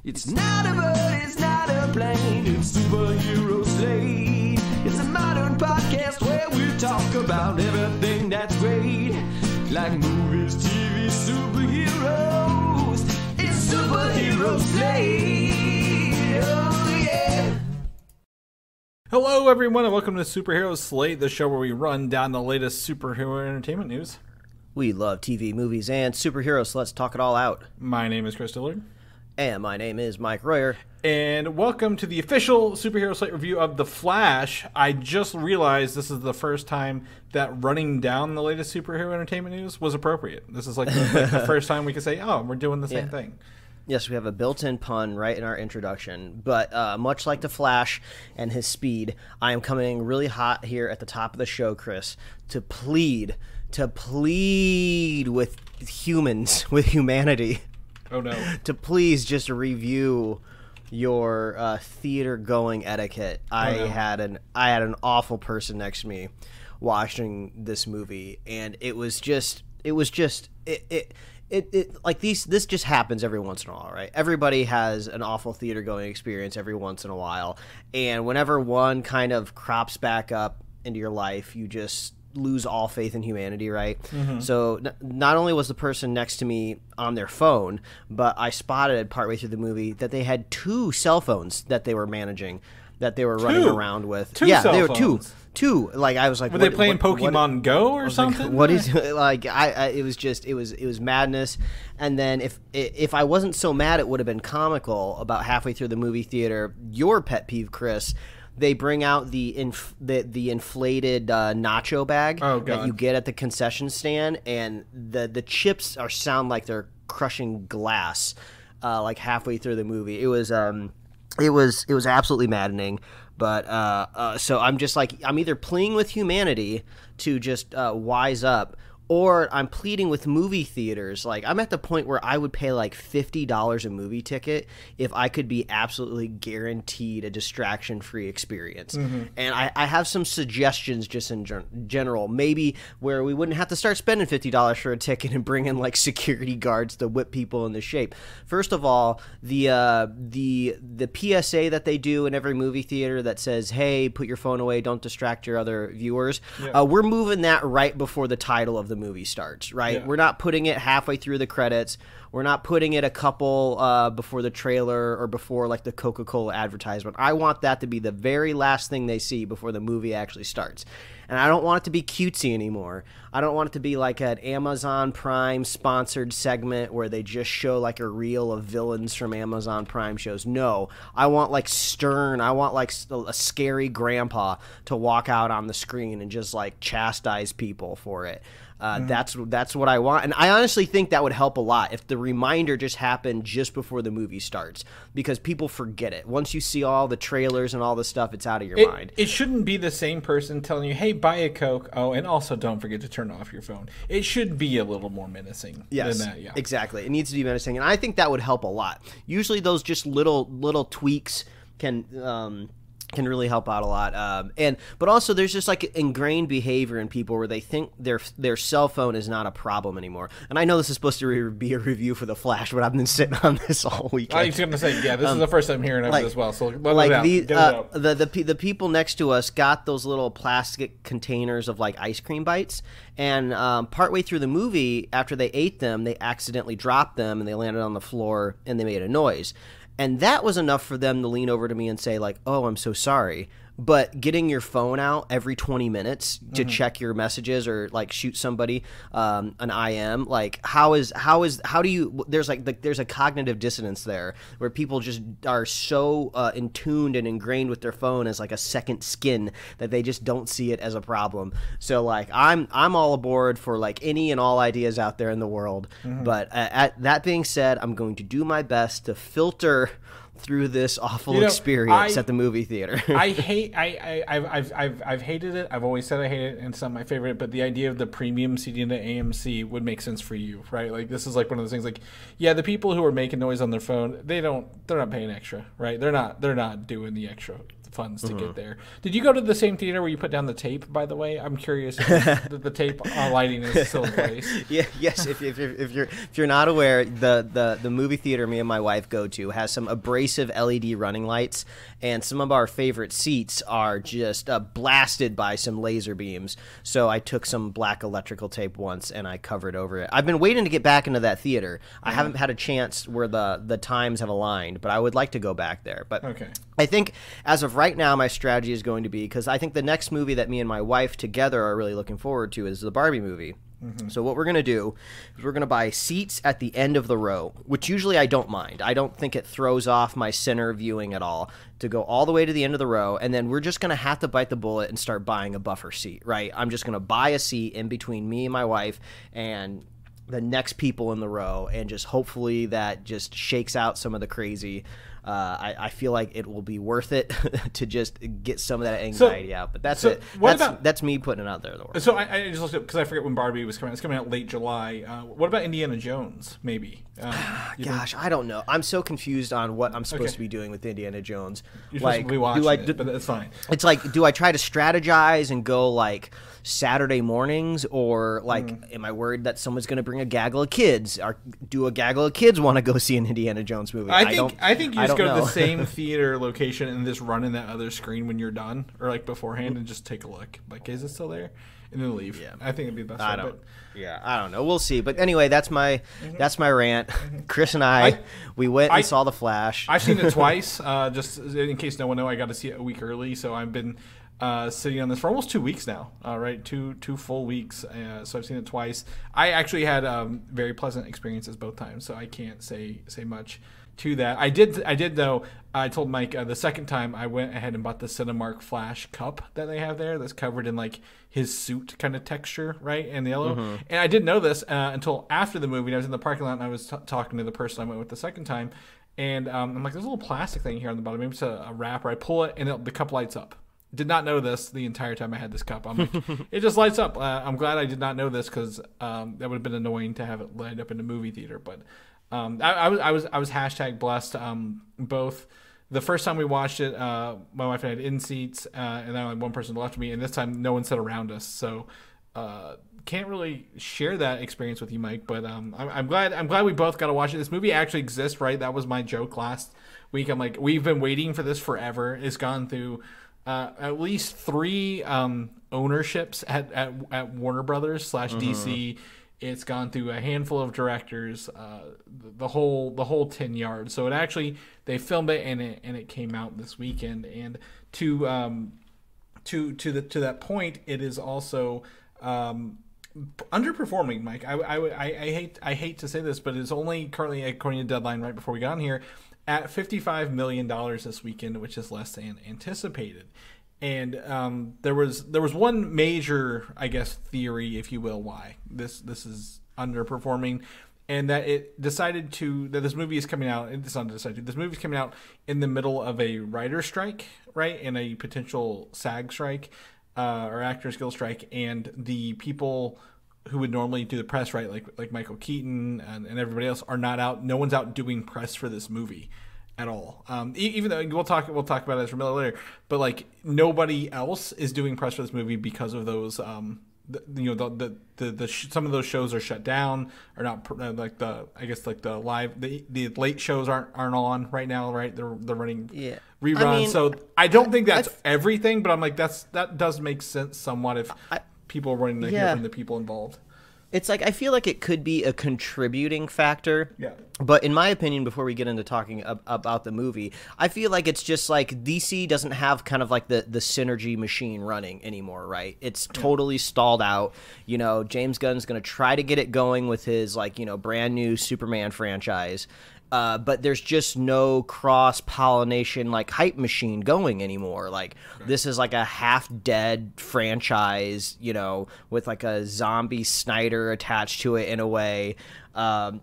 It's not a bird, it's not a plane, it's Superhero Slate. It's a modern podcast where we talk about everything that's great, like movies, TV, superheroes. It's Superhero Slate. Oh yeah. Hello everyone and welcome to Superhero Slate, the show where we run down the latest superhero entertainment news. We love TV, movies, and superheroes, so let's talk it all out. My name is Chris Dillard. And my name is Mike Royer. And welcome to the official Superhero Slate review of The Flash. I just realized this is the first time that running down the latest superhero entertainment news was appropriate. This is like the first time we can say, oh, we're doing the same thing. Yes, we have a built-in pun right in our introduction. But much like The Flash and his speed, I am coming really hot here at the top of the show, Chris, to plead with humans, with humanity. Oh no. To please just review your theater-going etiquette. I had an awful person next to me watching this movie, and this just happens every once in a while, right? Everybody has an awful theater-going experience every once in a while, and whenever one kind of crops back up into your life, you just lose all faith in humanity, right? Mm-hmm. So not only was the person next to me on their phone, but I spotted partway through the movie that they had two cell phones that they were managing, that they were running around with. Two cell phones. Two. Like I was like, were they playing Pokemon Go or something? Like, what is like? It was madness. And then if I wasn't so mad, it would have been comical. About halfway through the movie theater, your pet peeve, Chris. They bring out the inflated nacho bag that you get at the concession stand, and the chips sound like they're crushing glass, like halfway through the movie. It was absolutely maddening. But so I'm just like, I'm either pleading with humanity to just wise up, or I'm pleading with movie theaters. Like, I'm at the point where I would pay like $50 a movie ticket if I could be absolutely guaranteed a distraction-free experience. Mm-hmm. And I have some suggestions just in general, maybe where we wouldn't have to start spending $50 for a ticket and bring in like security guards to whip people into shape. First of all, the PSA that they do in every movie theater that says, hey, put your phone away, don't distract your other viewers, we're moving that right before the title of the movie starts, right? Yeah. We're not putting it halfway through the credits. We're not putting it a couple before the trailer or before like the Coca-Cola advertisement. I want that to be the very last thing they see before the movie actually starts. And I don't want it to be cutesy anymore. I don't want it to be like an Amazon Prime sponsored segment where they just show like a reel of villains from Amazon Prime shows. No, I want like stern, I want like a scary grandpa to walk out on the screen and just like chastise people for it. That's what I want. And I honestly think that would help a lot if the reminder just happened just before the movie starts, because people forget it. Once you see all the trailers and all the stuff, it's out of your mind. It shouldn't be the same person telling you, hey, buy a Coke. Oh, and also don't forget to turn off your phone. It should be a little more menacing than that. Yeah, exactly. It needs to be menacing. And I think that would help a lot. Usually those just little tweaks can really help out a lot. But also there's just like ingrained behavior in people where they think their cell phone is not a problem anymore. And I know this is supposed to be a review for The Flash, but I've been sitting on this all weekend. I was going to say, this is the first time hearing of it as well. So the people next to us got those little plastic containers of like ice cream bites, and partway through the movie, after they ate them, they accidentally dropped them and they landed on the floor and they made a noise. And that was enough for them to lean over to me and say, like, oh, I'm so sorry. But getting your phone out every 20 minutes to check your messages or like shoot somebody an IM, like how do you? There's a cognitive dissonance there where people just are so intuned and ingrained with their phone as like a second skin that they just don't see it as a problem. So like I'm all aboard for like any and all ideas out there in the world. But that being said, I'm going to do my best to filter through this awful experience at the movie theater. I've hated it. I've always said I hate it, and it's not my favorite. But the idea of the premium seating at AMC would make sense for you, right? Like this is like one of those things. Like, yeah, the people who are making noise on their phone, they're not paying extra, right? They're not doing the extra funds to get there. Did you go to the same theater where you put down the tape, by the way? I'm curious if the tape lighting is still in place. Yeah, yes. If you're not aware, the movie theater me and my wife go to has some abrasive LED running lights, and some of our favorite seats are just blasted by some laser beams. So I took some black electrical tape once and I covered over it. I've been waiting to get back into that theater. I haven't had a chance where the times have aligned, but I would like to go back there. But okay. I think as of right now, my strategy is going to be, because I think the next movie that me and my wife together are really looking forward to is the Barbie movie. Mm-hmm. So what we're going to do is we're going to buy seats at the end of the row, which usually I don't mind. I don't think it throws off my center viewing at all to go all the way to the end of the row, and then we're just going to have to bite the bullet and start buying a buffer seat, right? I'm just going to buy a seat in between me and my wife and the next people in the row, and just hopefully that just shakes out some of the crazy. I feel like it will be worth it to just get some of that anxiety out. But that's it. That's me putting it out there. So I just looked up, because I forget when Barbie was coming out. It's coming out late July. What about Indiana Jones, maybe? Gosh, I don't know. I'm so confused on what I'm supposed to be doing with Indiana Jones. You're supposed to be watching it, but that's fine. It's like, do I try to strategize and go like Saturday mornings, or like am I worried that someone's going to bring a gaggle of kids? Or do a gaggle of kids want to go see an Indiana Jones movie? I think you just go to the same theater location and just run in that other screen when you're done, or like beforehand, and just take a look. Like, is it still there? And then leave. Yeah. I think it'd be the best. I don't know. We'll see. But anyway, that's my rant. Chris and I we went and saw The Flash. I've seen it twice. Just in case no one knows, I got to see it a week early, so I've been sitting on this for almost 2 weeks now. Right, two full weeks. So I've seen it twice. I actually had very pleasant experiences both times, so I can't say much to that. I did though. I told Mike the second time I went ahead and bought the Cinemark Flash cup that they have there, that's covered in like his suit kind of texture, right, and yellow. Mm-hmm. And I didn't know this until after the movie. And I was in the parking lot and I was talking to the person I went with the second time, and I'm like, there's a little plastic thing here on the bottom. Maybe it's a wrapper. I pull it and the cup lights up. Did not know this the entire time I had this cup. I'm like, it just lights up. I'm glad I did not know this, because that would have been annoying to have it light up in the movie theater, but. I was hashtag blessed. Both the first time we watched it, my wife and I had in seats, and then only one person left me, and this time no one sat around us. So can't really share that experience with you, Mike. But I'm glad we both got to watch it. This movie actually exists, right? That was my joke last week. I'm like, we've been waiting for this forever. It's gone through at least 3 ownerships at Warner Brothers / DC. It's gone through a handful of directors, the whole 10 yards. So they filmed it and it came out this weekend. And to that point, it is also underperforming, Mike. I hate to say this, but it's only currently, according to Deadline, right before we got on here, at $55 million this weekend, which is less than anticipated. And there was one major, I guess, theory, if you will, why this is underperforming, and that that this movie is coming out. It's not decided. This movie is coming out in the middle of a writer's strike, right, and a potential SAG strike or Actors Guild strike, and the people who would normally do the press, right, like Michael Keaton and everybody else, are not out. No one's out doing press for this movie at all. Even though we'll talk about Ezra Miller later, but like nobody else is doing press for this movie because of those. Some of those shows are shut down, or not, like the late shows aren't on right now, right? They're running reruns. So I don't think that's everything, but I'm like, that does make sense somewhat if people are wanting to hear from the people involved. It's like, I feel like it could be a contributing factor. Yeah. But in my opinion, before we get into talking about the movie, I feel like it's just like DC doesn't have kind of like the synergy machine running anymore, right? It's totally stalled out. James Gunn's going to try to get it going with his brand new Superman franchise. But there's just no cross-pollination hype machine going anymore. This is like a half-dead franchise, with like a zombie Snyder attached to it in a way.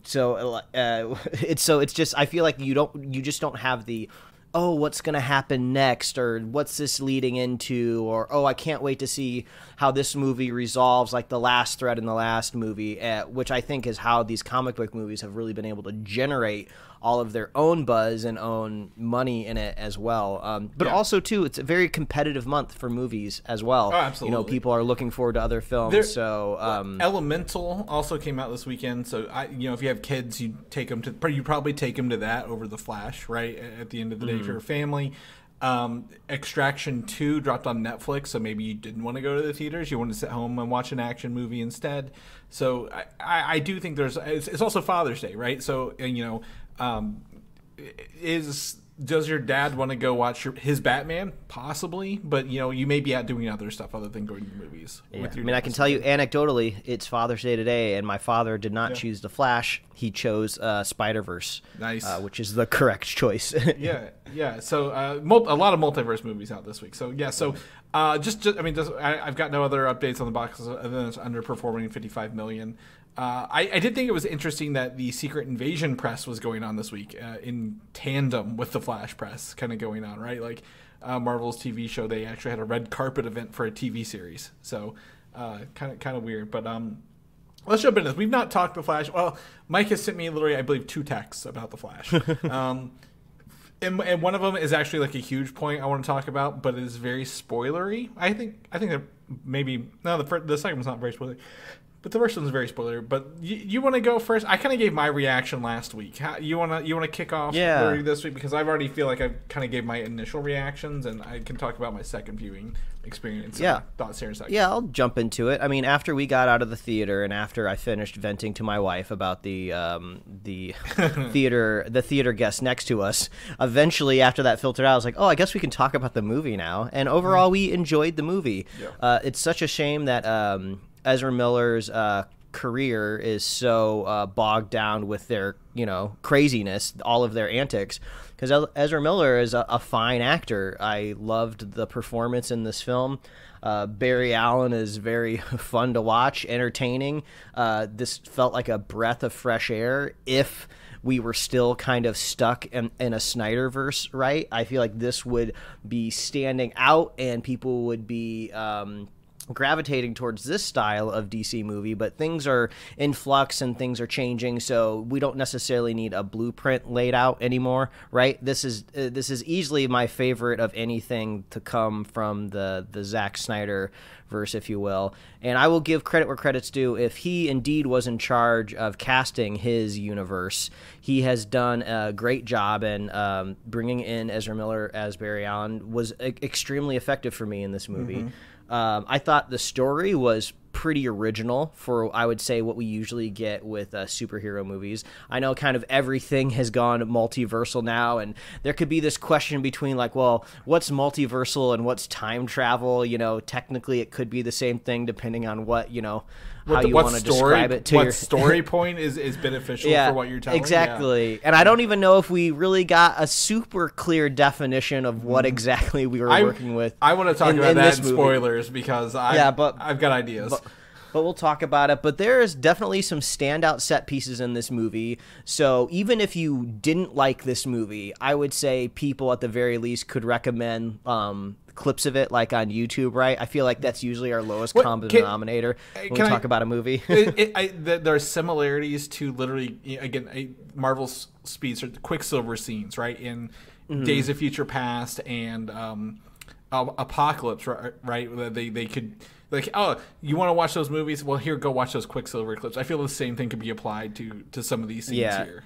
So it's just, I feel like you just don't have the, oh, what's going to happen next, or what's this leading into, or, oh, I can't wait to see how this movie resolves like the last thread in the last movie, which I think is how these comic book movies have really been able to generate all of their own buzz and own money in it as well. But also, too, it's a very competitive month for movies as well. Oh, absolutely. People are looking forward to other films. Elemental also came out this weekend. So, if you have kids, you probably take them to that over The Flash, right? At the end of the day, for your family. Extraction 2 dropped on Netflix, so maybe you didn't want to go to the theaters. You wanted to sit home and watch an action movie instead. So I do think it's also Father's Day, right? So, does your dad want to go watch his Batman? Possibly, but you may be out doing other stuff other than going to the movies. Yeah. I can tell you anecdotally, it's Father's Day today, and my father did not choose The Flash. He chose Spider-Verse, nice, which is the correct choice. yeah. So a lot of multiverse movies out this week. So yeah, I've got no other updates on the box other than it's underperforming $55 million. I did think it was interesting that the Secret Invasion press was going on this week in tandem with the Flash press kind of going on, right? Like Marvel's TV show, they actually had a red carpet event for a TV series. So kind of weird. But let's jump into this. We've not talked The Flash. Well, Mike has sent me literally, I believe, 2 texts about The Flash. And one of them is actually like a huge point I want to talk about, but it is very spoilery. I think that maybe the second one's not very spoilery. But the first one's very spoiler. But you want to go first? I kind of gave my reaction last week. You want to kick off this week, because I already feel like I kind of gave my initial reactions, and I can talk about my second viewing experience. Thoughts here in a second. Yeah, I'll jump into it. I mean, after we got out of the theater, and after I finished venting to my wife about the theater guest next to us, eventually after that filtered out, I was like, oh, I guess we can talk about the movie now. And overall, we enjoyed the movie. Yeah. It's such a shame that Ezra Miller's career is so bogged down with their, craziness, all of their antics, because Ezra Miller is a fine actor. I loved the performance in this film. Barry Allen is very fun to watch, entertaining. This felt like a breath of fresh air. If we were still kind of stuck in a Snyderverse, right? I feel like this would be standing out, and people would be gravitating towards this style of DC movie, but things are in flux and things are changing, so we don't necessarily need a blueprint laid out anymore, right? This is easily my favorite of anything to come from the Zack Snyder verse, if you will. And I will give credit where credit's due. If he indeed was in charge of casting his universe, he has done a great job, and bringing in Ezra Miller as Barry Allen was extremely effective for me in this movie. Mm-hmm. I thought the story was pretty original for, I would say, what we usually get with superhero movies. I know kind of everything has gone multiversal now, and there could be this question between like, well, what's multiversal and what's time travel? Technically it could be the same thing depending on what, how you want to describe it to what story point is beneficial for what you're telling. Exactly. Yeah. And I don't even know if we really got a super clear definition of what exactly we were working with. I want to talk about that in spoilers, because I've got ideas. But we'll talk about it. But there's definitely some standout set pieces in this movie. So even if you didn't like this movie, I would say people at the very least could recommend clips of it, like on YouTube, right? I feel like that's usually our lowest common denominator when we talk about a movie. There are similarities to literally, again, Marvel's speedster, Quicksilver scenes, right? In Days of Future Past and Apocalypse, right? They could... Like, oh, you want to watch those movies? Well, here, go watch those Quicksilver clips. I feel the same thing could be applied to some of these scenes here.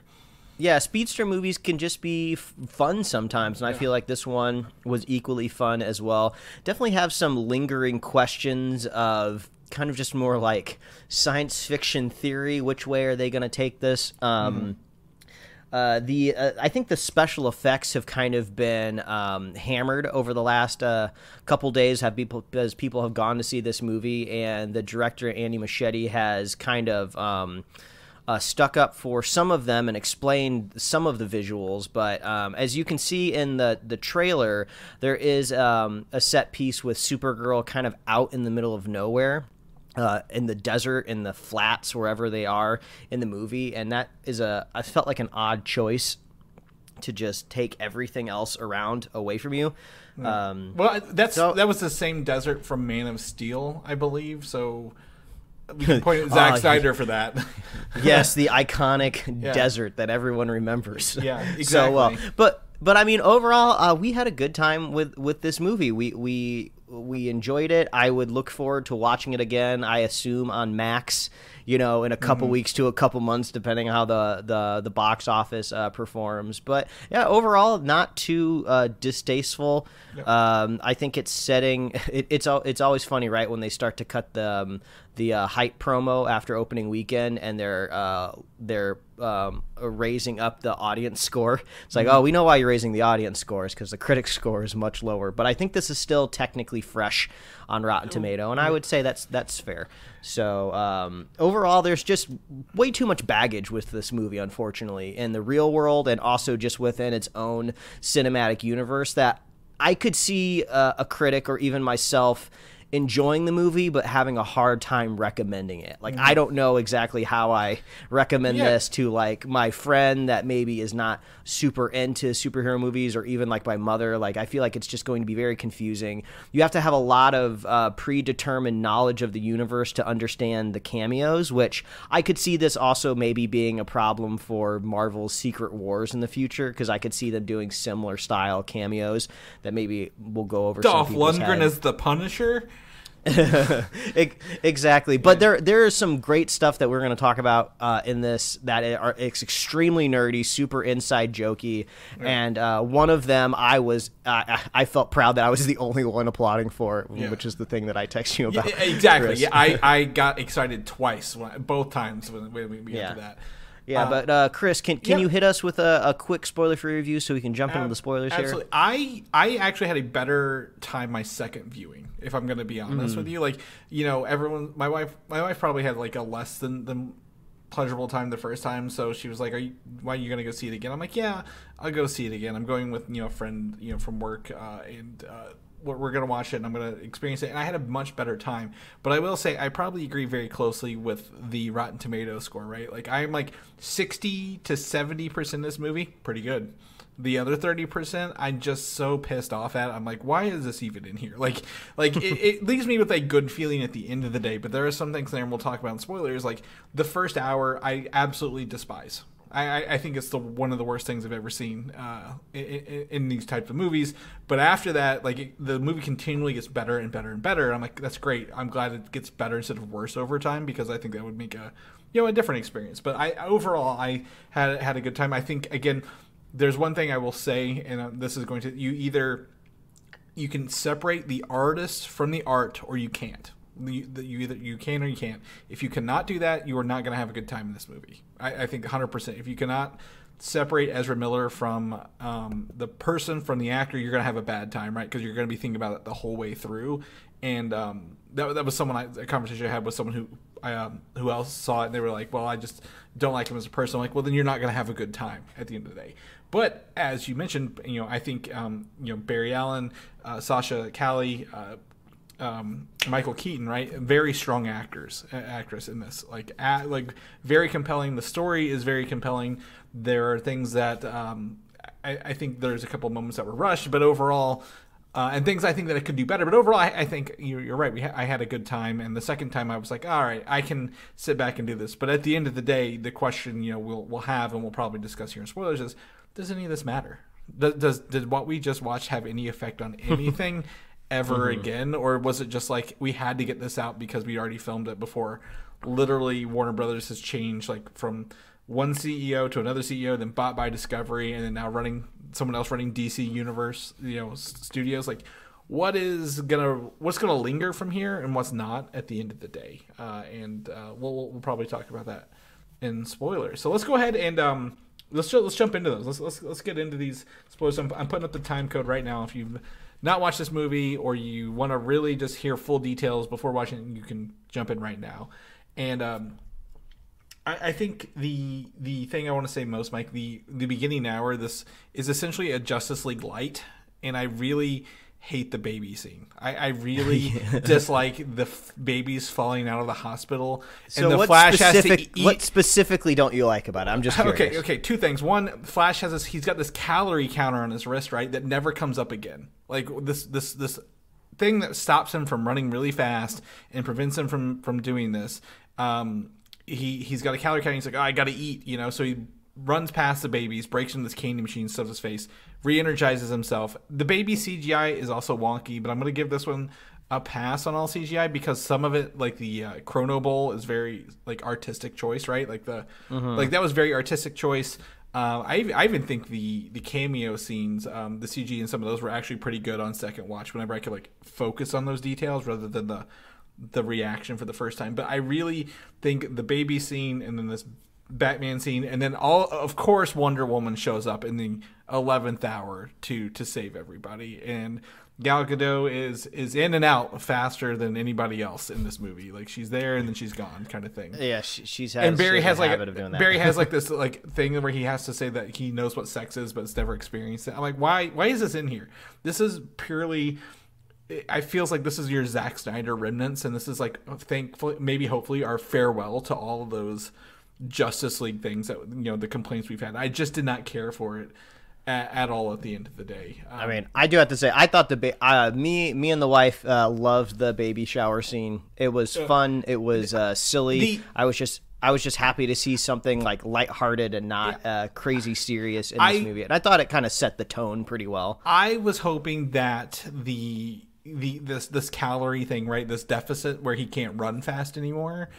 Yeah, speedster movies can just be fun sometimes, and I feel like this one was equally fun as well. Definitely have some lingering questions of kind of just more like science fiction theory. Which way are they going to take this? I think the special effects have kind of been hammered over the last couple days as people have gone to see this movie, and the director Andy Muschietti has kind of stuck up for some of them and explained some of the visuals. But as you can see in the trailer, there is a set piece with Supergirl kind of out in the middle of nowhere. In the desert, in the flats, wherever they are in the movie, and that is I felt like an odd choice to just take everything else around away from you. Well, that was the same desert from Man of Steel, I believe. So we can point at Zack Snyder for that. Yes, the iconic desert that everyone remembers. Yeah, exactly. So well, but I mean, overall, we had a good time with this movie. We enjoyed it. I would look forward to watching it again. I assume on Max, in a couple weeks to a couple months, depending on how the box office performs. But yeah, overall, not too distasteful. Yep. I think it's setting. It's always funny, right, when they start to cut the hype promo after opening weekend, and they're raising up the audience score. It's like, oh, we know why you're raising the audience scores, because the critic score is much lower. But I think this is still technically fresh on Rotten Tomato, and I would say that's fair. So overall, there's just way too much baggage with this movie, unfortunately, in the real world and also just within its own cinematic universe, that I could see a critic or even myself enjoying the movie but having a hard time recommending it. Like, I don't know exactly how I recommend this to, like, my friend that maybe is not super into superhero movies, or even like my mother. Like, I feel like it's just going to be very confusing. You have to have a lot of predetermined knowledge of the universe to understand the cameos, which I could see this also maybe being a problem for Marvel's Secret Wars in the future, because I could see them doing similar style cameos that maybe will go over Dolph some people's Lundgren head. as the Punisher. Exactly, but there is some great stuff that we're going to talk about in this it's extremely nerdy, super inside jokey, and one of them I felt proud that I was the only one applauding for, which is the thing that I text you about. Yeah, exactly. Chris. Yeah, I got excited twice, both times when we got to that. Yeah, but Chris, can you hit us with a quick spoiler-free review so we can jump into the spoilers absolutely. here? I actually had a better time my second viewing, if I'm going to be honest with you. Like, everyone, my wife probably had like a less than pleasurable time the first time, so she was like, why are you going to go see it again? I'm like, yeah, I'll go see it again. I'm going with a friend from work, and we're going to watch it, and I'm going to experience it. And I had a much better time. But I will say, I probably agree very closely with the Rotten Tomato score, right? Like, I'm like 60 to 70% this movie, pretty good. The other 30%, I'm just so pissed off at. I'm like, why is this even in here? Like it leaves me with a good feeling at the end of the day. But there are some things there, and we'll talk about in spoilers. Like, the first hour, I absolutely despise. I think it's one of the worst things I've ever seen in these types of movies. But after that, like, the movie continually gets better and better and better. I'm like, that's great. I'm glad it gets better instead of worse over time, because I think that would make a different experience. But overall, I had a good time. I think, again, there's one thing I will say, and this is going to, you can separate the artist from the art, or you can't. You can or you can't. If you cannot do that, you are not going to have a good time in this movie. I think 100%. If you cannot separate Ezra Miller from the person from the actor, you're going to have a bad time, right? Because you're going to be thinking about it the whole way through. And that was a conversation I had with someone who else saw it, and they were like, well, I just don't like him as a person. I'm like, well, then you're not going to have a good time at the end of the day. But as you mentioned, I think Barry Allen, Sasha Callie, Michael Keaton, right? Very strong actress in this. Like very compelling. The story is very compelling. There are things that I think there's a couple moments that were rushed, but overall, and things I think that it could do better. But overall, I think you're right. I had a good time, and the second time I was like, all right, I can sit back and do this. But at the end of the day, the question we'll have, and we'll probably discuss here in spoilers, is, does any of this matter? Did what we just watched have any effect on anything ever again, or was it just like we had to get this out because we already filmed it before? Literally, Warner Brothers has changed, like, from one CEO to another CEO, then bought by Discovery, and then now someone else running DC Universe, studios. Like, what's gonna linger from here, and what's not at the end of the day? And we'll probably talk about that in spoilers. So let's go ahead and let's jump into those. Let's get into these spoilers. I'm putting up the time code right now. If you've not watched this movie, or you want to really just hear full details before watching it, you can jump in right now. And I think the thing I want to say most, Mike, the beginning hour, this is essentially a Justice League light, and I really hate the baby scene. I really dislike the babies falling out of the hospital. So and the Flash has to eat. What specifically don't you like about it? I'm just curious. Okay, two things. One, Flash he's got this calorie counter on his wrist, right, that never comes up again. Like, this thing that stops him from running really fast and prevents him from doing this. He's got a calorie count. He's like, oh, I got to eat, So he runs past the babies, breaks into this candy machine, stuffs his face, re-energizes himself. The baby CGI is also wonky, but I'm going to give this one a pass on all CGI because some of it, like the Chrono Bowl, is very like artistic choice, right? Like like that was very artistic choice. I even think the cameo scenes, the CG and some of those were actually pretty good on second watch. Whenever I could like focus on those details rather than the reaction for the first time. But I really think the baby scene and then this Batman scene, and then of course Wonder Woman shows up in the 11th hour to save everybody, and Gal Gadot is in and out faster than anybody else in this movie. Like she's there and then she's gone, kind of thing. Yeah, she's and Barry has like habit of doing that. Barry has like this like thing where he has to say that he knows what sex is, but it's never experienced it. I'm like, why is this in here? This is purely. I feels like this is your Zack Snyder remnants, and this is like thankfully, maybe hopefully, our farewell to all of those Justice League things that the complaints we've had. I just did not care for it at all at the end of the day. I mean, I do have to say, I thought me and the wife loved the baby shower scene. It was fun. It was silly. I was just happy to see something like lighthearted and not crazy serious in this movie. And I thought it kind of set the tone pretty well. I was hoping that this calorie thing, right, this deficit where he can't run fast anymore,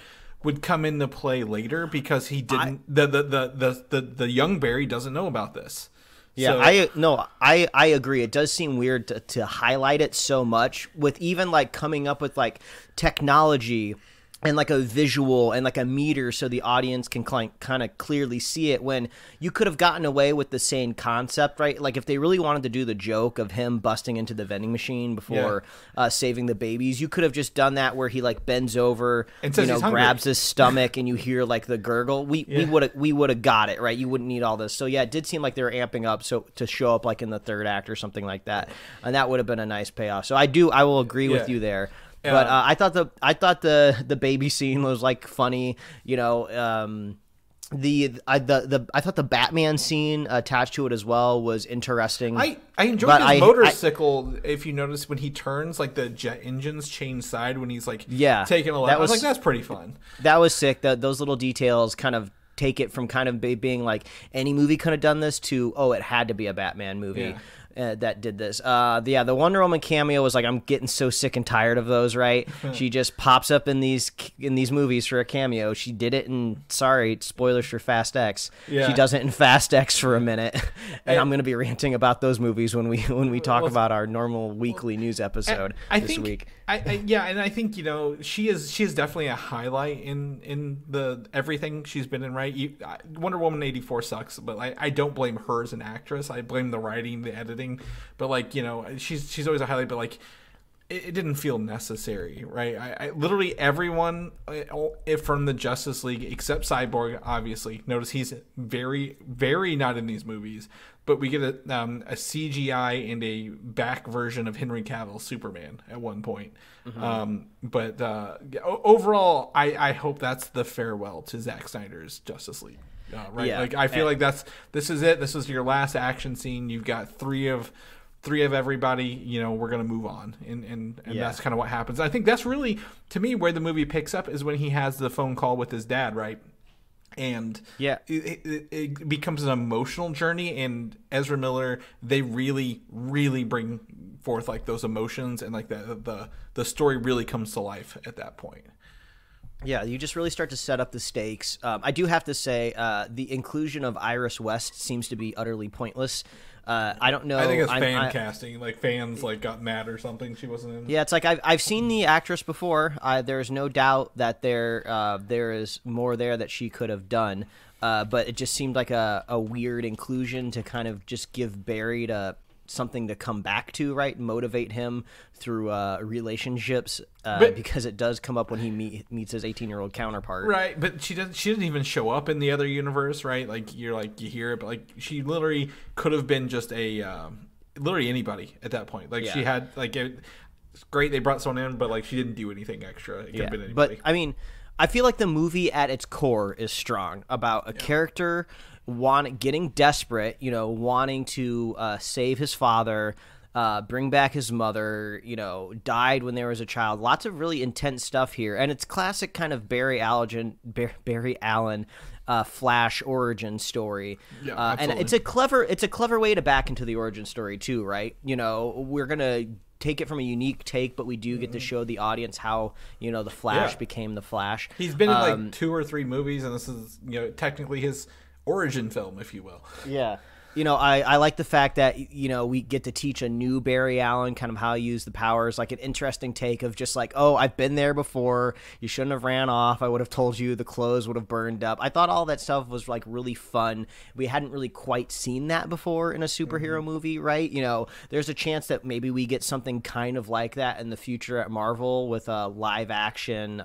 would come into play later because he didn't. The young Barry doesn't know about this. Yeah, so, I agree. It does seem weird to highlight it so much with even like coming up with like technology and like a visual and like a meter so the audience can kind of clearly see it, when you could have gotten away with the same concept, right? Like if they really wanted to do the joke of him busting into the vending machine before saving the babies, you could have just done that where he like bends over and grabs his stomach and you hear like the gurgle. We would have got it, right? You wouldn't need all this. So yeah, it did seem like they were amping up to show up like in the third act or something like that, and that would have been a nice payoff. So I will agree with you there. But I thought the baby scene was like funny, I thought the Batman scene attached to it as well was interesting. I enjoyed his motorcycle. If you notice when he turns, like the jet engines change side when he's like taking a lap. I was like, that's pretty fun. That was sick. Those little details kind of take it from kind of being like any movie could have done this to it had to be a Batman movie. Yeah. That did this. The Wonder Woman cameo was like, I'm getting so sick and tired of those, right? She just pops up in these movies for a cameo. She did it in, spoilers for Fast X. Yeah. She does it in Fast X for a minute. And I'm going to be ranting about those movies when we talk about our normal weekly news episode this week. And I think she is definitely a highlight in the everything she's been in. Right, Wonder Woman 84 sucks, but I don't blame her as an actress. I blame the writing, the editing. But she's always a highlight. But it didn't feel necessary, right? I literally everyone from the Justice League except Cyborg, obviously. Notice he's very, very not in these movies. But we get a CGI and a back version of Henry Cavill's Superman at one point. But overall, I hope that's the farewell to Zack Snyder's Justice League. Right? Yeah. I feel like this is it. This is your last action scene. You've got three of everybody. We're gonna move on, and that's kind of what happens. I think that's really, to me, where the movie picks up is when he has the phone call with his dad, right? And it becomes an emotional journey, and Ezra Miller, they really, really bring forth like those emotions, and like the story really comes to life at that point. Yeah, you just really start to set up the stakes. I do have to say, the inclusion of Iris West seems to be utterly pointless. I don't know. I think it's fan casting. Like fans got mad or something. She wasn't in. Yeah, it's like I've seen the actress before. There's no doubt that there is more there that she could have done. But it just seemed like a weird inclusion to kind of just give Barry something to come back to, right? Motivate him through relationships, because it does come up when he meets his 18-year-old counterpart. Right, but she didn't even show up in the other universe, right? You hear it, but she literally could have been just literally anybody at that point. She had it's great they brought someone in, but she didn't do anything extra. It could have been anybody. But I mean, I feel like the movie at its core is strong about a character getting desperate, wanting to save his father, bring back his mother, died when there was a child. Lots of really intense stuff here. And it's classic kind of Barry Allen Flash origin story. Yeah, and it's a clever way to back into the origin story too, right? We're going to take it from a unique take, but we do get to show the audience how, the Flash became the Flash. He's been in like 2 or 3 movies, and this is, technically his origin film, if you will. Yeah. I like the fact that, we get to teach a new Barry Allen kind of how to use the powers, like an interesting take of just like, oh, I've been there before. You shouldn't have ran off. I would have told you the clothes would have burned up. I thought all that stuff was like really fun. We hadn't really quite seen that before in a superhero movie, right? There's a chance that maybe we get something kind of like that in the future at Marvel with a live action,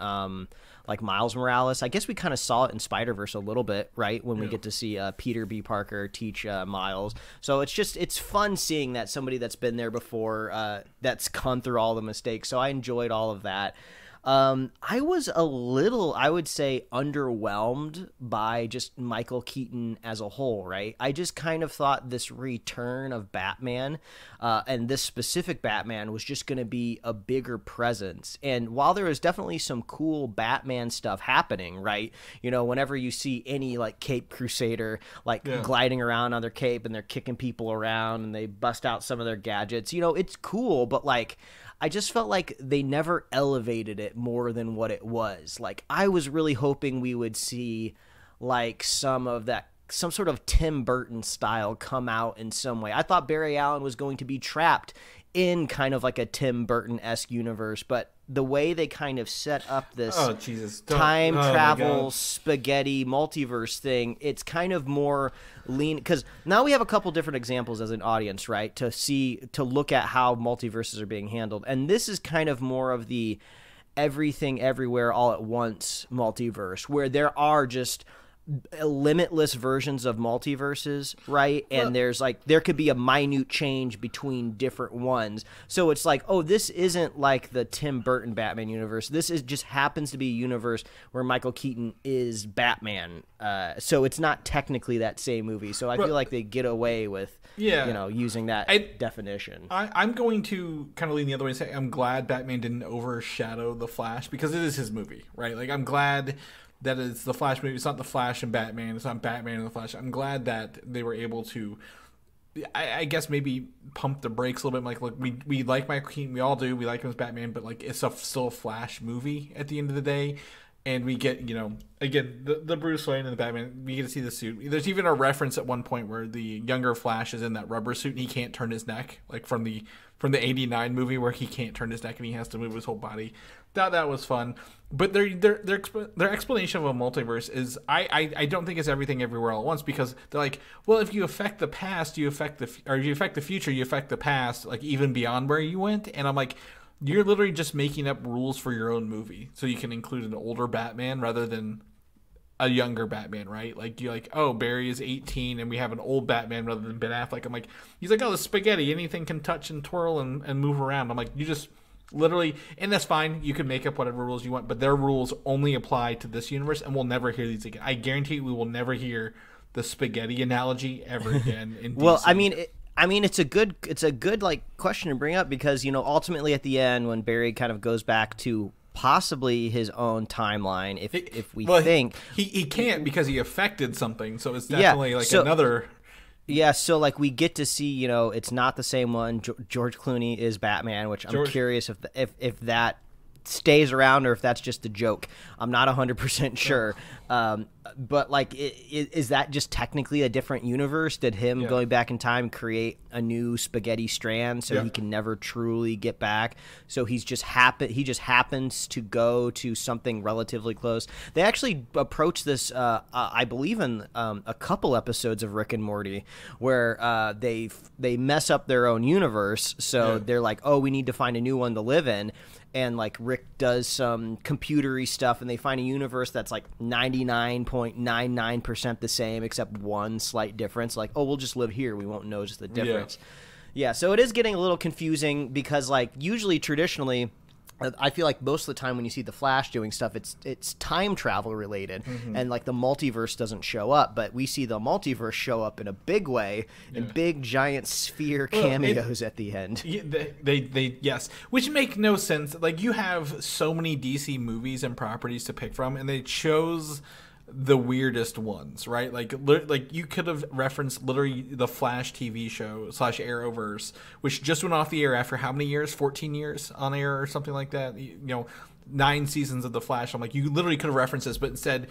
like Miles Morales. I guess we kind of saw it in Spider-Verse a little bit, right? When we get to see Peter B. Parker teach Miles. So it's fun seeing that somebody that's been there before, that's gone through all the mistakes. So I enjoyed all of that. I was a little, I would say, underwhelmed by just Michael Keaton as a whole, right? I just kind of thought this return of Batman, and this specific Batman, was just going to be a bigger presence. And while there was definitely some cool Batman stuff happening, right? Whenever you see any like Cape Crusader gliding around on their cape and they're kicking people around and they bust out some of their gadgets, it's cool, but like, I just felt like they never elevated it more than what it was. Like, I was really hoping we would see like some sort of Tim Burton style come out in some way. I thought Barry Allen was going to be trapped in kind of like a Tim Burton-esque universe, but the way they kind of set up this time travel spaghetti multiverse thing, it's kind of more lean, because now we have a couple different examples as an audience, right, to look at how multiverses are being handled. And this is kind of more of the everything everywhere all at once multiverse, where there are just limitless versions of multiverses, right? And there could be a minute change between different ones. So it's like, oh, this isn't like the Tim Burton Batman universe. This just happens to be a universe where Michael Keaton is Batman. So it's not technically that same movie. So I feel like they get away with using that definition. I'm going to kind of lean the other way and say I'm glad Batman didn't overshadow The Flash, because it is his movie, right? Like, I'm glad that it's the Flash movie. It's not the Flash and Batman. It's not Batman and the Flash. I'm glad that they were able to, I guess, maybe pump the brakes a little bit. Like, look, we like Michael Keaton. We all do. We like him as Batman. But, like, it's still a Flash movie at the end of the day. And we get, again, the Bruce Wayne and the Batman, we get to see the suit. There's even a reference at one point where the younger Flash is in that rubber suit and he can't turn his neck. Like, from the 89 movie where he can't turn his neck and he has to move his whole body. That was fun. But their explanation of a multiverse is, I don't think it's everything everywhere all at once, because they're like, well, if you affect the past, you affect the future, you affect the past, like even beyond where you went. And I'm like, you're literally just making up rules for your own movie so you can include an older Batman rather than a younger Batman, right? Like, you're like, oh, Barry is 18 and we have an old Batman rather than Ben Affleck. I'm like, he's like, oh, the spaghetti, anything can touch and twirl and move around. I'm like, you just literally, and that's fine, you can make up whatever rules you want, but their rules only apply to this universe, and we'll never hear these again. I guarantee we will never hear the spaghetti analogy ever again in DC. Well, I mean, it's a good like question to bring up, because ultimately at the end, when Barry kind of goes back to possibly his own timeline, if we think he can't, because he affected something, so it's definitely another. Yeah, so like we get to see, it's not the same one. George Clooney is Batman, which I'm curious if that stays around or if that's just a joke. I'm not 100% sure. But like, is that just technically a different universe? Did him going back in time create a new spaghetti strand so he can never truly get back? So he just happens to go to something relatively close. They actually approached this, I believe, in a couple episodes of Rick and Morty, where they mess up their own universe. So they're like, oh, we need to find a new one to live in. And like Rick does some computery stuff, and they find a universe that's like 99.99% the same, except one slight difference. Like, oh, we'll just live here. We won't notice the difference. Yeah, so it is getting a little confusing, because like usually traditionally I feel like most of the time when you see the Flash doing stuff, it's time travel related, and like the multiverse doesn't show up, but we see the multiverse show up in a big way, in big giant sphere cameos at the end. They yes, which make no sense. Like, you have so many DC movies and properties to pick from, and they chose the weirdest ones, right? Like you could have referenced literally the Flash TV show / Arrowverse, which just went off the air after how many years? 14 years on air or something like that. 9 seasons of the Flash. I'm like, you literally could have referenced this, but instead,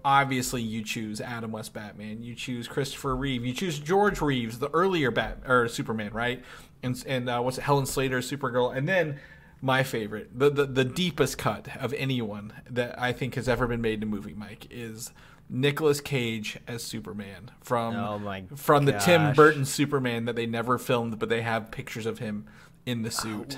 obviously you choose Adam West Batman, you choose Christopher Reeve, you choose George Reeves, the earlier Superman, right? And what's it, Helen Slater, Supergirl, and then my favorite, the deepest cut of anyone that I think has ever been made in a movie, Mike, is Nicolas Cage as Superman from the Tim Burton Superman that they never filmed, but they have pictures of him in the suit.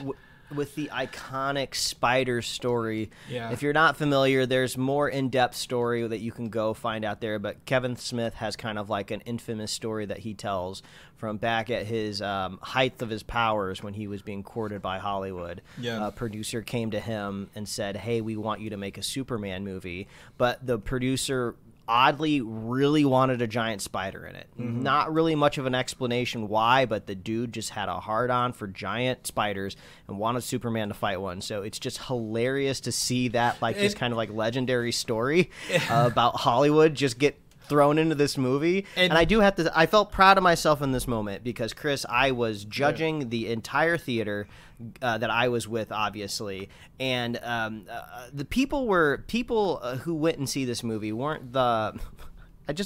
With the iconic spider story. Yeah. If you're not familiar, there's more in-depth story that you can go find out there, but Kevin Smith has kind of like an infamous story that he tells from back at his height of his powers when he was being courted by Hollywood. Yeah. A producer came to him and said, hey, we want you to make a Superman movie, but the producer oddly really wanted a giant spider in it. Not really much of an explanation why, but the dude just had a hard-on for giant spiders and wanted Superman to fight one. So it's just hilarious to see that this kind of like legendary story about Hollywood just get thrown into this movie. And I do have to, I felt proud of myself in this moment because, Chris, I was judging the entire theater that I was with, obviously, and the people who went and see this movie weren't the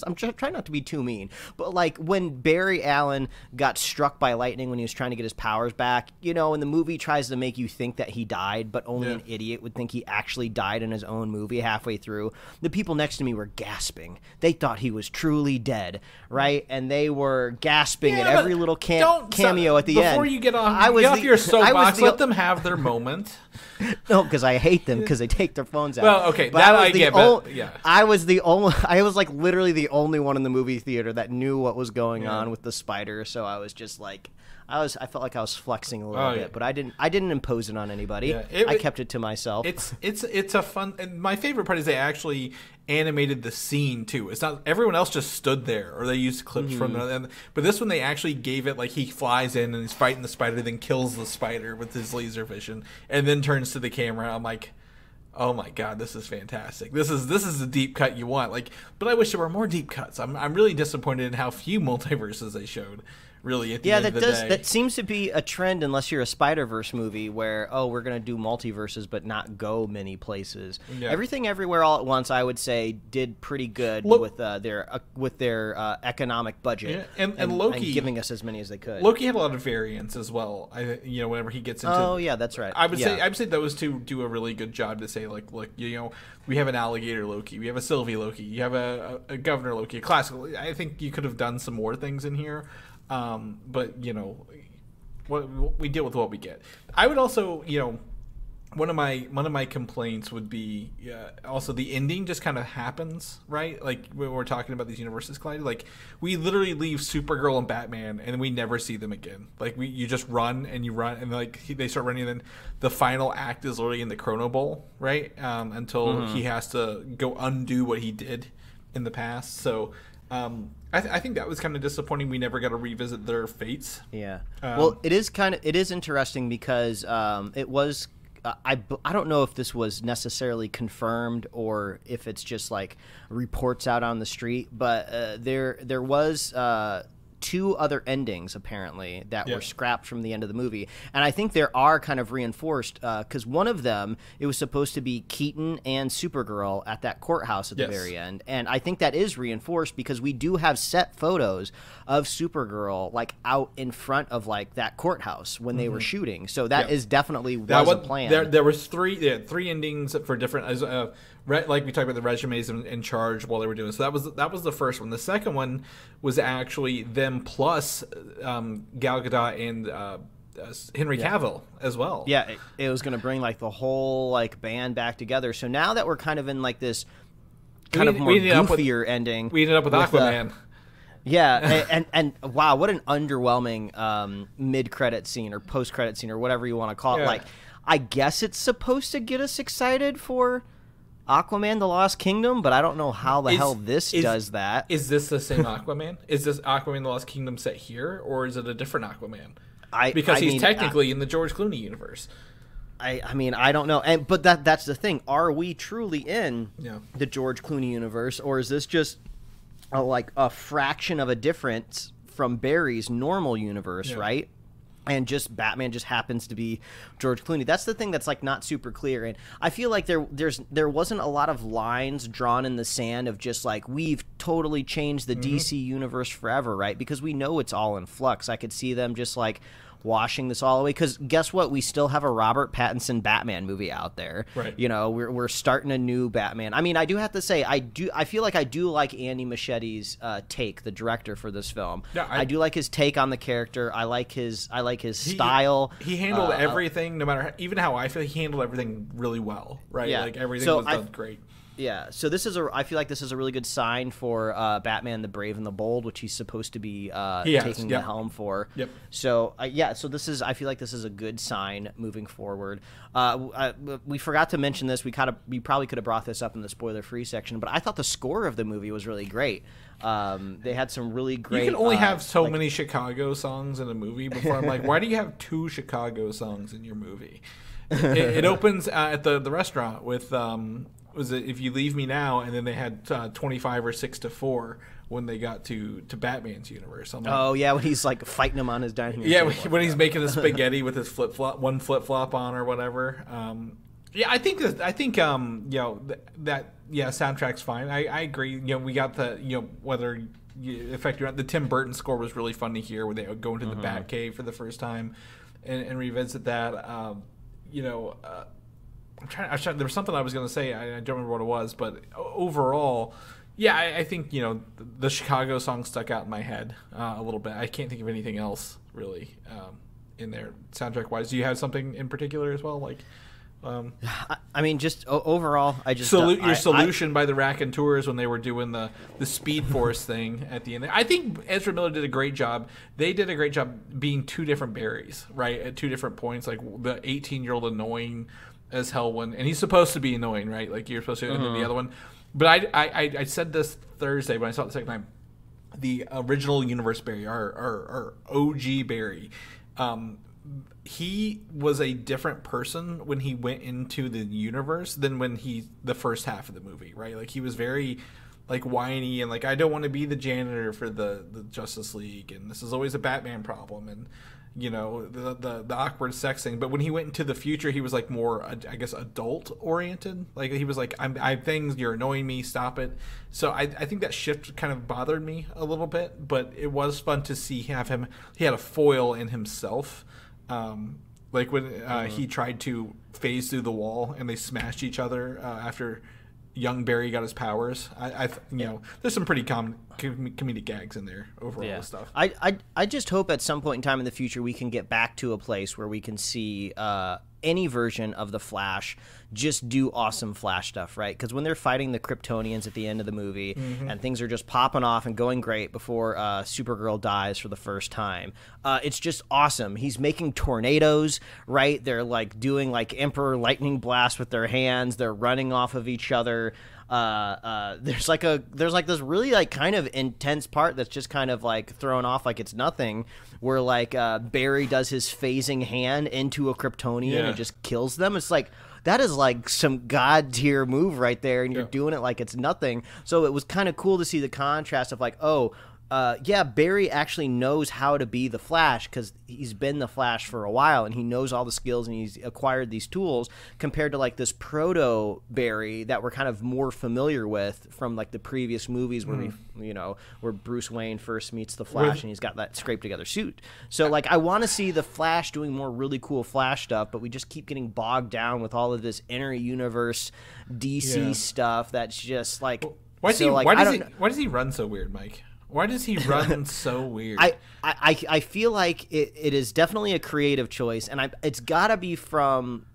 I'm trying not to be too mean, but like when Barry Allen got struck by lightning when he was trying to get his powers back, and the movie tries to make you think that he died, but only an idiot would think he actually died in his own movie halfway through. The people next to me were gasping. They thought he was truly dead, right? And they were gasping at every little cameo at the end. Before you get off your soapbox, let them have their moment. No, because I hate them because they take their phones out. Well, okay, that I get, but yeah. I was like literally the only one in the movie theater that knew what was going on with the spider, so I was just like, I felt like I was flexing a little bit, but I didn't impose it on anybody. Yeah, I kept it to myself. It's a fun, and my favorite part is they actually animated the scene too. It's not everyone else just stood there or they used clips from them, but this one they actually gave it like he flies in and he's fighting the spider, then kills the spider with his laser vision, and then turns to the camera. I'm like, oh my god, this is fantastic. This is the deep cut you want. Like, but I wish there were more deep cuts. I'm really disappointed in how few multiverses they showed. Really, at the end of the day. That seems to be a trend, unless you're a Spider-Verse movie, where we're going to do multiverses but not go many places. Yeah. Everything, Everywhere, All at Once, I would say, did pretty good with their economic budget, and Loki, and giving us as many as they could. Loki had a lot of variants as well. Whenever he gets into that's right. I would say those two do a really good job to say like, look, we have an alligator Loki, we have a Sylvie Loki, you have a governor Loki, a classical. I think you could have done some more things in here. But we deal with what we get. I would also, one of my complaints would be also the ending just kind of happens, right? Like when we're talking about these universes colliding, like we literally leave Supergirl and Batman and we never see them again. Like you just run and like they start running, and then the final act is literally in the Chrono Bowl, right? Until he has to go undo what he did in the past. So. I think that was kind of disappointing. We never got to revisit their fates. Yeah. Well, it is interesting because it was. I don't know if this was necessarily confirmed or if it's just like reports out on the street, but there was 2 other endings apparently that were scrapped from the end of the movie, and I think there are kind of reinforced because one of them, it was supposed to be Keaton and Supergirl at that courthouse at the very end, and I think that is reinforced because we do have set photos of Supergirl like out in front of like that courthouse when they were shooting, so that is definitely a plan. There was 3 endings for different like we talked about the resumes in charge while they were doing. So that was the first one. The second one was actually them plus Gal Gadot and Henry Cavill as well. Yeah, it was going to bring like the whole like band back together. So now that we're kind of in like this kind of more goofier ending, we ended up with Aquaman. Yeah, and wow, what an underwhelming mid-credit scene or post-credit scene or whatever you want to call it. Yeah. Like, I guess it's supposed to get us excited for Aquaman: The Lost Kingdom, but I don't know how the hell this does that. Is this the same Aquaman? Is this Aquaman: The Lost Kingdom set here, or is it a different Aquaman? Because he's technically in the George Clooney universe. I mean, I don't know, but that's the thing. Are we truly in the George Clooney universe, or is this just like a fraction of a difference from Barry's normal universe, right? And just Batman just happens to be George Clooney. That's the thing that's like not super clear. And I feel like there wasn't a lot of lines drawn in the sand of just like, we've totally changed the DC universe forever, right? Because we know it's all in flux. I could see them just like washing this all away, because guess what, we still have a Robert Pattinson Batman movie out there, right? You know, we're starting a new Batman. I mean, I do have to say, I feel like I do like Andy Muschietti's take, the director for this film. I do like his take on the character. I like his style. He handled everything, no matter even how I feel, he handled everything really well, right? Like everything was done great. Yeah, so I feel like this is a really good sign for Batman the Brave and the Bold, which he's supposed to be taking the helm for. Yep. So I feel like this is a good sign moving forward. We forgot to mention this. We probably could have brought this up in the spoiler-free section, but I thought the score of the movie was really great. They had some really great. You can only have so many Chicago songs in a movie before I'm like, why do you have 2 Chicago songs in your movie? It opens at the restaurant with. Was it If You Leave Me Now, and then they had 25 or 6 to 4 when they got to Batman's universe. When he's like fighting him on his dining room. Yeah, when he's making the spaghetti with his one flip flop on or whatever. I think soundtrack's fine. I agree. You know, we got the whether affect you, the Tim Burton score was really fun to hear when they would go into the Batcave for the first time and revisit that. I'm trying. There was something I was going to say. I don't remember what it was, but overall, I think the Chicago song stuck out in my head a little bit. I can't think of anything else really in there soundtrack wise. Do you have something in particular as well? Like, I mean, just overall, I just your solution by the Raconteurs when they were doing the Speed Force thing at the end. I think Ezra Miller did a great job. They did a great job being 2 different Barrys, right, at 2 different points. Like the 18-year-old annoying as hell one, and he's supposed to be annoying, right? Like you're supposed to, and then the other one. But I said this Thursday when I saw it the second time. The original Universe Barry, our OG Barry, he was a different person when he went into the universe than when the first half of the movie, right? Like he was very like whiny and like, I don't want to be the janitor for the Justice League, and this is always a Batman problem, and the awkward sex thing. But when he went into the future, he was like more, I guess, adult oriented. Like he was like, I'm things, you're annoying me, stop it. So I think that shift kind of bothered me a little bit, but it was fun to see he had a foil in himself. Like when he tried to phase through the wall and they smashed each other after young Barry got his powers. There's some pretty comedic gags in there overall stuff. I just hope at some point in time in the future we can get back to a place where we can see any version of the Flash just do awesome Flash stuff, right? Because when they're fighting the Kryptonians at the end of the movie and things are just popping off and going great before Supergirl dies for the first time, it's just awesome. He's making tornadoes, right? They're like doing like Emperor Lightning Blast with their hands. They're running off of each other. There's like this really like kind of intense part that's just kind of like thrown off like it's nothing, where like Barry does his phasing hand into a Kryptonian and just kills them. It's like, that is like some god tier move right there, and you're doing it like it's nothing. So it was kind of cool to see the contrast of like, Barry actually knows how to be the Flash because he's been the Flash for a while and he knows all the skills and he's acquired these tools, compared to like this proto Barry that we're kind of more familiar with from like the previous movies where where Bruce Wayne first meets the Flash and he's got that scraped together suit. So like I want to see the Flash doing more really cool Flash stuff, but we just keep getting bogged down with all of this inner universe DC stuff that's just like, why does he run so weird, Mike? Why does he run so weird? I feel like it is definitely a creative choice, and it's got to be from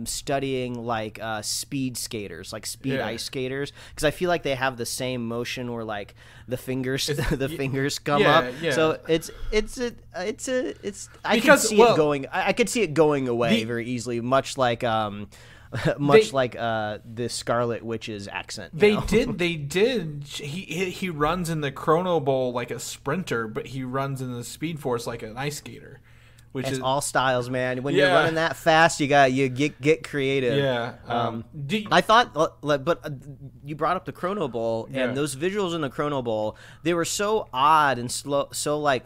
studying like speed skaters, like speed ice skaters, because I feel like they have the same motion where like the fingers fingers come up. Yeah. So it's I could see it going. I could see it going away very easily, much like the Scarlet Witch's accent. They did. He runs in the Chrono Bowl like a sprinter, but he runs in the Speed Force like an ice skater. Which is all styles, man. When you're running that fast, you get creative. Yeah. I thought, but you brought up the Chrono Bowl, and those visuals in the Chrono Bowl, they were so odd and slow, so like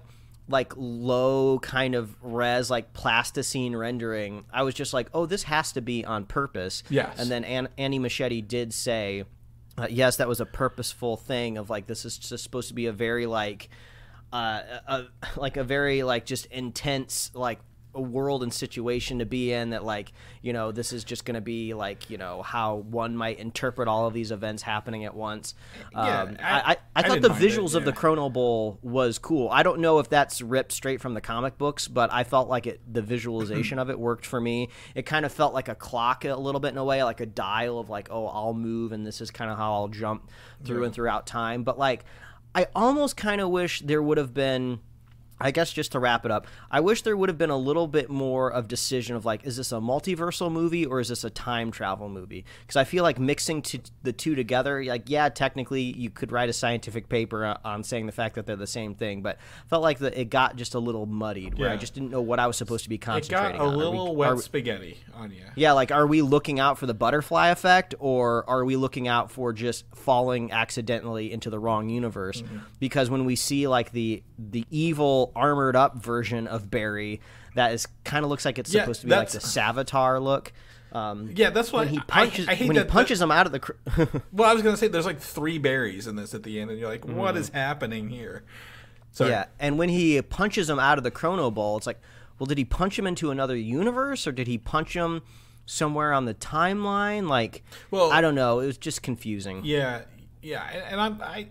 low kind of res, like plasticine rendering. I was just like, oh, this has to be on purpose. Yes. And then Annie Machete did say, yes, that was a purposeful thing of like, this is just supposed to be a very like a very like just intense like a world and situation to be in, that like, you know, this is just going to be like, you know, how one might interpret all of these events happening at once. I thought the visuals of the Chrono Bowl was cool. I don't know if that's ripped straight from the comic books, but I felt like the visualization of it worked for me. It kind of felt like a clock a little bit in a way, like a dial of like, oh, I'll move and this is kind of how I'll jump through and throughout time. But like, I almost kind of wish there would have been, I guess just to wrap it up, I wish there would have been a little bit more of decision of like, is this a multiversal movie or is this a time travel movie? Because I feel like mixing the two together, like, yeah, technically you could write a scientific paper on saying the fact that they're the same thing, but felt like it got just a little muddied where I just didn't know what I was supposed to be concentrating on. It got a little wet spaghetti on you. Yeah, like, are we looking out for the butterfly effect, or are we looking out for just falling accidentally into the wrong universe? Mm-hmm. Because when we see like the evil armored up version of Barry that is kind of looks like it's supposed to be like the Savitar look. That's why when he punches, he punches him out of the. Well, I was gonna say there's like 3 Barrys in this at the end, and you're like, what is happening here? So yeah, and when he punches him out of the Chrono Bowl, it's like, well, did he punch him into another universe, or did he punch him somewhere on the timeline? Like, well, I don't know. It was just confusing. Yeah, and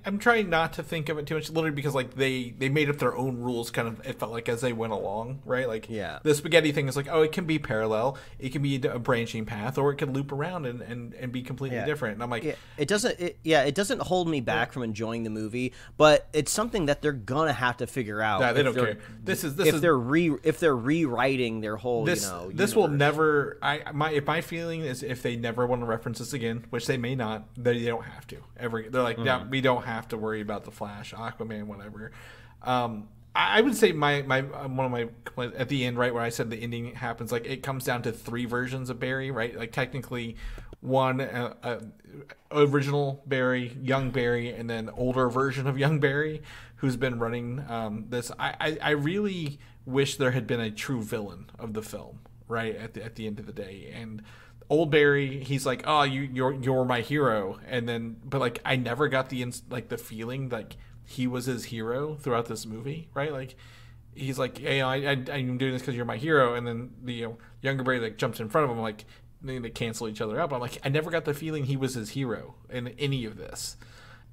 I'm trying not to think of it too much, literally because like they made up their own rules, kind of, it felt like, as they went along, right? Like, the spaghetti thing is like, oh, it can be parallel, it can be a branching path, or it can loop around and be completely different. And I'm like, it doesn't hold me back from enjoying the movie, but it's something that they're gonna have to figure out. Yeah, they don't care. If they're rewriting their whole, this will never. My feeling is if they never want to reference this again, which they may not, they don't have to ever. They're like, yeah, we don't have to worry about the Flash, Aquaman, whatever. I would say my one of my complaints at the end, right where I said the ending happens, like it comes down to 3 versions of Barry, right? Like technically, one original Barry, young Barry, and then older version of young Barry who's been running this. I really wish there had been a true villain of the film, right? At the end of the day, and old Barry, he's like, oh, you're my hero, and then, but like I never got the feeling like he was his hero throughout this movie, right? Like he's like, hey, I'm doing this because you're my hero, and then the younger Barry like jumps in front of him, like they cancel each other out. But I'm like, I never got the feeling he was his hero in any of this,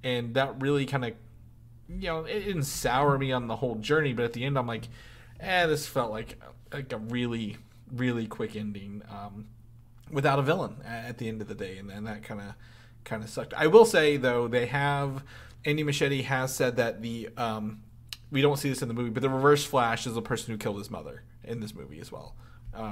and that really kind of, it didn't sour me on the whole journey. But at the end, I'm like, this felt like a really, really quick ending. Without a villain at the end of the day, and that kind of sucked. I will say though, Andy Machete has said that we don't see this in the movie, but the Reverse Flash is the person who killed his mother in this movie as well.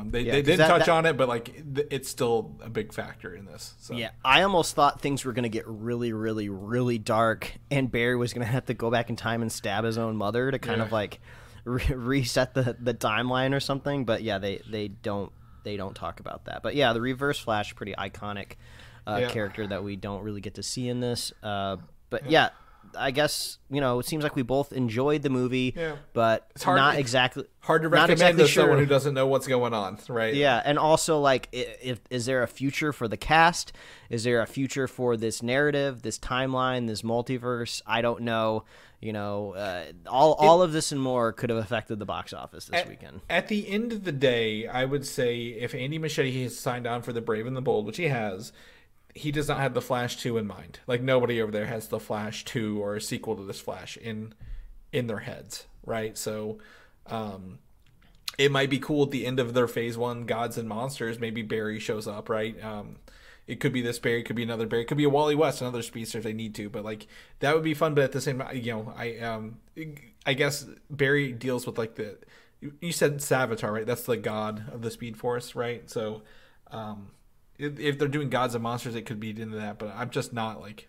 They didn't touch on it, but like it's still a big factor in this. So. Yeah, I almost thought things were going to get really, really, really dark, and Barry was going to have to go back in time and stab his own mother to kind of like reset the timeline or something. But yeah, they don't talk about that. But yeah, the Reverse Flash, pretty iconic character that we don't really get to see in this. But yeah, I guess, it seems like we both enjoyed the movie, but it's hard to recommend to someone who doesn't know what's going on, right? Yeah, and also, like, is there a future for the cast? Is there a future for this narrative, this timeline, this multiverse? I don't know. All of this and more could have affected the box office this weekend. At the end of the day, I would say if Andy Machete has signed on for The Brave and the Bold, which he has, he does not have The Flash 2 in mind. Like, nobody over there has The Flash 2 or a sequel to this Flash in their heads, right? So it might be cool at the end of their phase 1 Gods and Monsters. Maybe Barry shows up, right? It could be this Barry, it could be another Barry, it could be a Wally West, another speedster if they need to. But like that would be fun. But at the same time, I guess Barry deals with like you said Savitar, right? That's the god of the Speed Force, right? So if they're doing Gods and Monsters, it could be into that. But I'm just not like,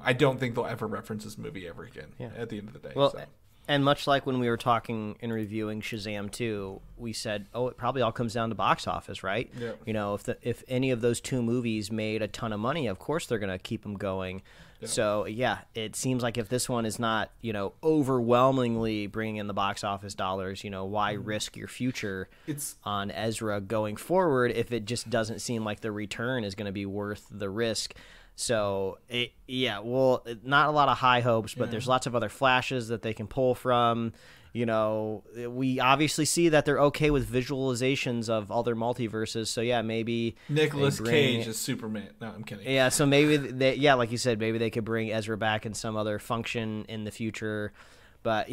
I don't think they'll ever reference this movie ever again. Yeah. At the end of the day. Well. So. And much like when we were talking and reviewing Shazam 2, we said, it probably all comes down to box office, right? Yeah. If any of those 2 movies made a ton of money, of course they're going to keep them going. Yeah. So, yeah, it seems like if this one is not, overwhelmingly bringing in the box office dollars, why risk your future on Ezra going forward if it just doesn't seem like the return is going to be worth the risk? So, not a lot of high hopes, but there's lots of other flashes that they can pull from. We obviously see that they're okay with visualizations of other multiverses. So, maybe Nicolas Cage is Superman. No, I'm kidding. Yeah, so maybe like you said, maybe they could bring Ezra back in some other function in the future. But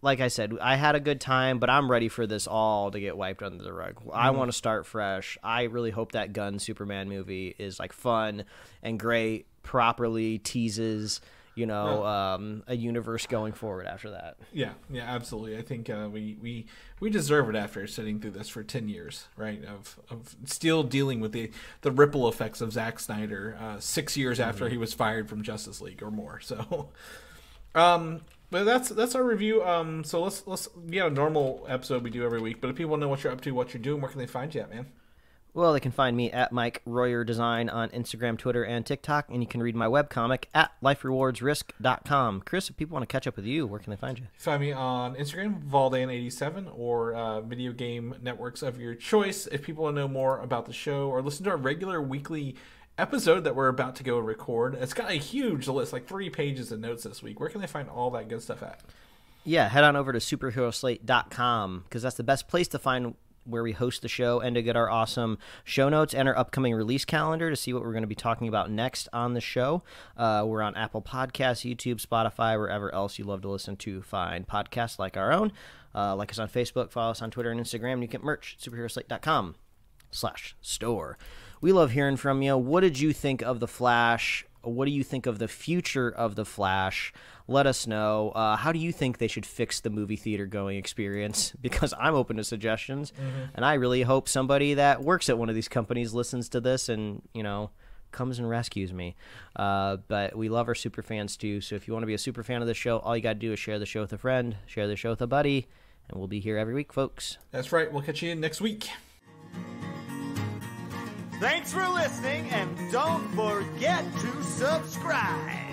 like I said, I had a good time, but I'm ready for this all to get wiped under the rug. I want to start fresh. I really hope that Gunn Superman movie is like fun and great, properly teases, a universe going forward after that. Yeah, absolutely. I think we deserve it after sitting through this for 10 years, right? Of still dealing with the ripple effects of Zack Snyder 6 years after he was fired from Justice League or more. So, but that's our review. So let's a normal episode we do every week. But if people want to know what you're up to, what you're doing, where can they find you at, man? Well, they can find me at Mike Royer Design on Instagram, Twitter, and TikTok, and you can read my webcomic at liferewardsrisk.com. Chris, if people want to catch up with you, where can they find you? Find me on Instagram, Valdan87, or video game networks of your choice. If people want to know more about the show or listen to our regular weekly episode that we're about to go record, it's got a huge list, like 3 pages of notes this week. Where can they find all that good stuff at? Yeah, head on over to superheroslate.com because that's the best place to find where we host the show and to get our awesome show notes and our upcoming release calendar to see what we're going to be talking about next on the show. We're on Apple Podcasts, YouTube, Spotify, wherever else you love to listen to find podcasts like our own. Like us on Facebook, follow us on Twitter and Instagram. You get merch at superheroslate.com/store. We love hearing from you. What did you think of The Flash? What do you think of the future of The Flash? Let us know. How do you think they should fix the movie theater going experience? Because I'm open to suggestions, and I really hope somebody that works at one of these companies listens to this and, comes and rescues me. But we love our super fans too, so if you want to be a super fan of the show, all you got to do is share the show with a friend, share the show with a buddy, and we'll be here every week, folks. That's right. We'll catch you next week. Thanks for listening, and don't forget to subscribe.